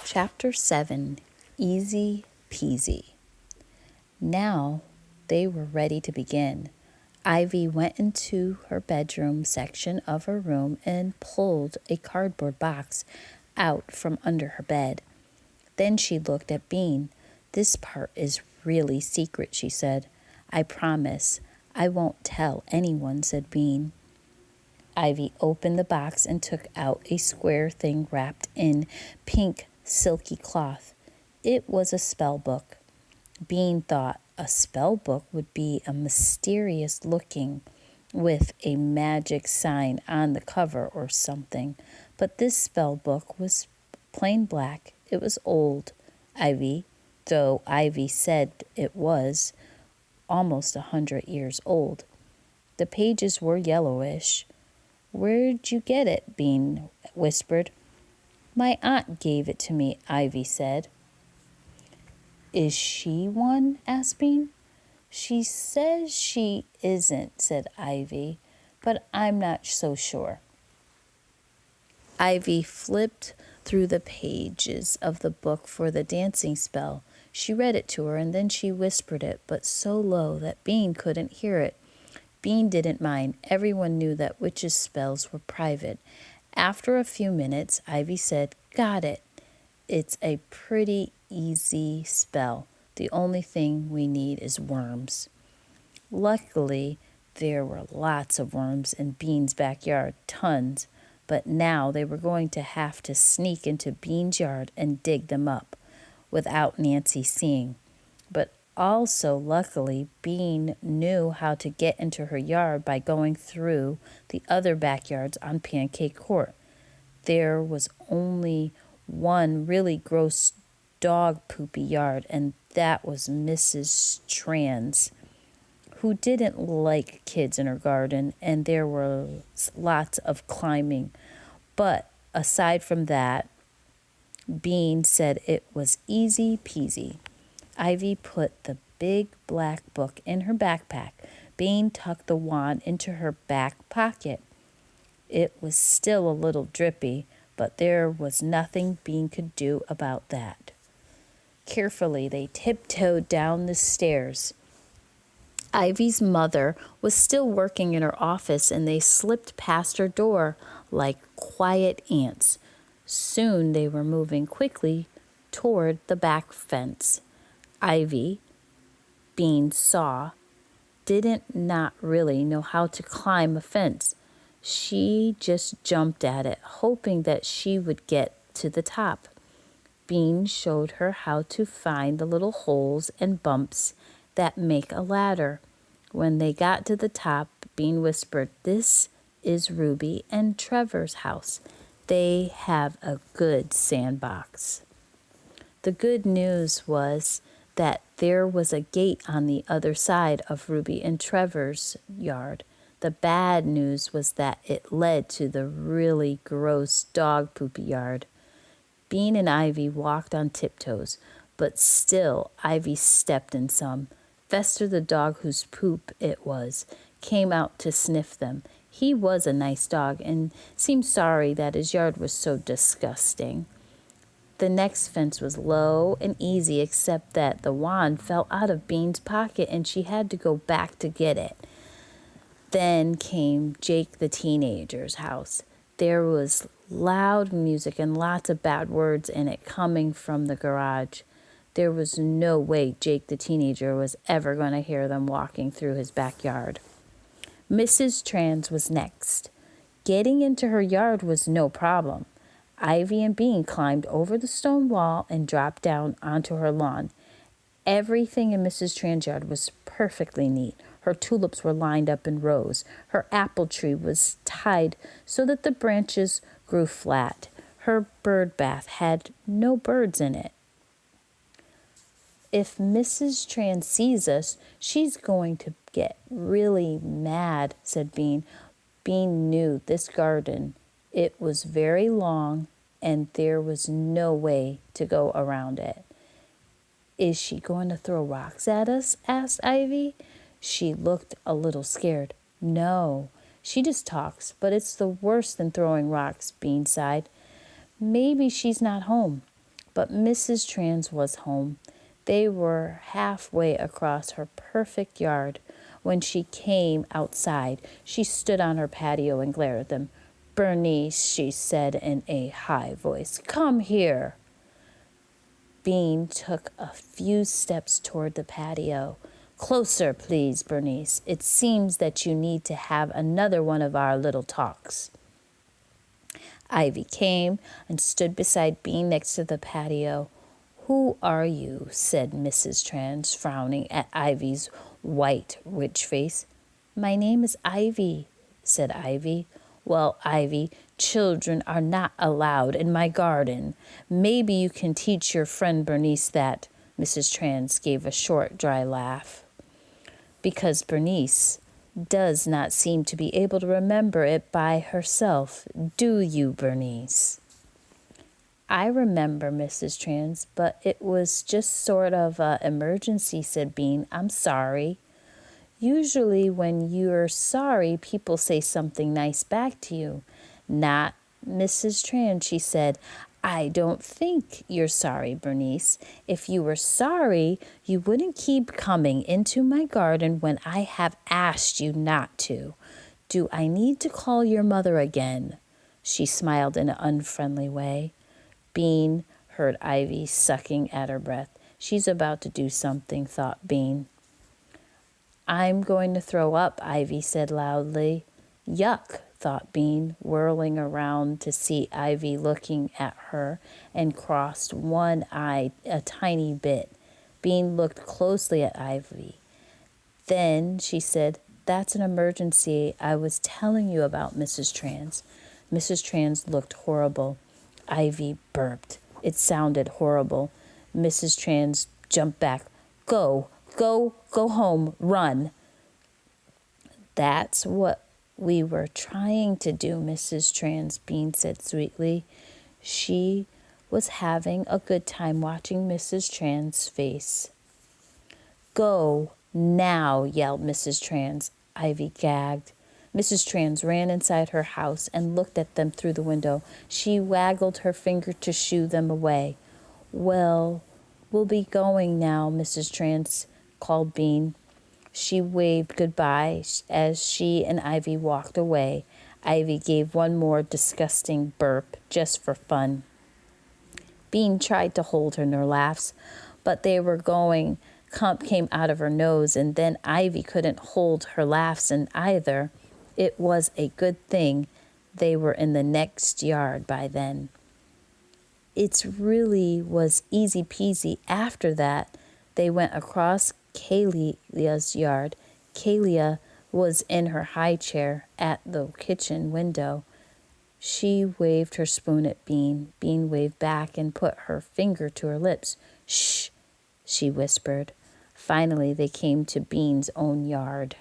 Chapter 7, Easy Peasy. Now they were ready to begin. Ivy went into her bedroom section of her room and pulled a cardboard box out from under her bed. Then she looked at Bean. "This part is really secret," she said. "I promise I won't tell anyone," said Bean. Ivy opened the box and took out a square thing wrapped in pink silky cloth. It was a spell book. Bean thought a spell book would be a mysterious looking with a magic sign on the cover or something, but this spell book was plain black. It was old, though Ivy said it was almost 100 years old. The pages were yellowish. "Where'd you get it?" Bean whispered. "My aunt gave it to me," Ivy said. "Is she one?" asked Bean. "She says she isn't," said Ivy, "but I'm not so sure." Ivy flipped through the pages of the book for the dancing spell. She read it to her, and then she whispered it, but so low that Bean couldn't hear it. Bean didn't mind. Everyone knew that witches' spells were private. After a few minutes, Ivy said, "Got it. It's a pretty easy spell. The only thing we need is worms." Luckily, there were lots of worms in Bean's backyard, tons, but now they were going to have to sneak into Bean's yard and dig them up without Nancy seeing. But also, luckily, Bean knew how to get into her yard by going through the other backyards on Pancake Court. There was only one really gross dog poopy yard, and that was Mrs. Trant's, who didn't like kids in her garden, and there was lots of climbing. But aside from that, Bean said it was easy peasy. Ivy put the big black book in her backpack. Bean tucked the wand into her back pocket. It was still a little drippy, but there was nothing Bean could do about that. Carefully, they tiptoed down the stairs. Ivy's mother was still working in her office, and they slipped past her door like quiet ants. Soon they were moving quickly toward the back fence. Ivy, Bean saw, didn't not really know how to climb a fence. She just jumped at it, hoping that she would get to the top. Bean showed her how to find the little holes and bumps that make a ladder. When they got to the top, Bean whispered, "This is Ruby and Trevor's house. They have a good sandbox." The good news was that there was a gate on the other side of Ruby and Trevor's yard. The bad news was that it led to the really gross dog poopy yard. Bean and Ivy walked on tiptoes, but still Ivy stepped in some. Fester, the dog whose poop it was, came out to sniff them. He was a nice dog and seemed sorry that his yard was so disgusting. The next fence was low and easy, except that the wand fell out of Bean's pocket and she had to go back to get it. Then came Jake the teenager's house. There was loud music and lots of bad words in it coming from the garage. There was no way Jake the teenager was ever going to hear them walking through his backyard. Mrs. Trant was next. Getting into her yard was no problem. Ivy and Bean climbed over the stone wall and dropped down onto her lawn. Everything in Mrs. Trant's yard was perfectly neat. Her tulips were lined up in rows. Her apple tree was tied so that the branches grew flat. Her bird bath had no birds in it. "If Mrs. Trant sees us, she's going to get really mad," said Bean. Bean knew this garden. It was very long, and there was no way to go around it. "Is she going to throw rocks at us?" asked Ivy. She looked a little scared. "No, she just talks, but it's the worse than throwing rocks," Bean sighed. "Maybe she's not home." But Mrs. Trans was home. They were halfway across her perfect yard. When she came outside, she stood on her patio and glared at them. "Bernice," she said in a high voice, "come here." Bean took a few steps toward the patio. "Closer, please, Bernice. It seems that you need to have another one of our little talks." Ivy came and stood beside Bean next to the patio. "Who are you?" said Mrs. Trans, frowning at Ivy's white, rich face. "My name is Ivy," said Ivy. "Well, Ivy, children are not allowed in my garden. Maybe you can teach your friend Bernice that." Mrs. Trans gave a short, dry laugh. "Because Bernice does not seem to be able to remember it by herself. Do you, Bernice?" "I remember, Mrs. Trans, but it was just sort of an emergency," said Bean. "I'm sorry." "Usually when you're sorry, people say something nice back to you." "Not Mrs. Trans," she said. "I don't think you're sorry, Bernice. If you were sorry, you wouldn't keep coming into my garden when I have asked you not to. Do I need to call your mother again?" She smiled in an unfriendly way. Bean heard Ivy sucking at her breath. "She's about to do something," thought Bean. "I'm going to throw up," Ivy said loudly. "Yuck," thought Bean, whirling around to see Ivy looking at her and crossed one eye a tiny bit. Bean looked closely at Ivy. Then she said, "That's an emergency I was telling you about, Mrs. Trans." Mrs. Trans looked horrible. Ivy burped. It sounded horrible. Mrs. Trans jumped back. Go home, run." "That's what we were trying to do, Mrs. Trans," Bean said sweetly. She was having a good time watching Mrs. Trans' face. "Go now," yelled Mrs. Trans. Ivy gagged. Mrs. Trans ran inside her house and looked at them through the window. She waggled her finger to shoo them away. "Well, we'll be going now," Mrs. Trans called Bean. She waved goodbye as she and Ivy walked away. Ivy gave one more disgusting burp just for fun. Bean tried to hold her laughs, but they were came out of her nose, and then Ivy couldn't hold her laughs in either. It was a good thing they were in the next yard by then. It really was easy peasy. After that, they went across Kalia's yard. Kalia was in her high chair at the kitchen window. She waved her spoon at Bean. Bean waved back and put her finger to her lips. "Shh," she whispered. Finally, they came to Bean's own yard.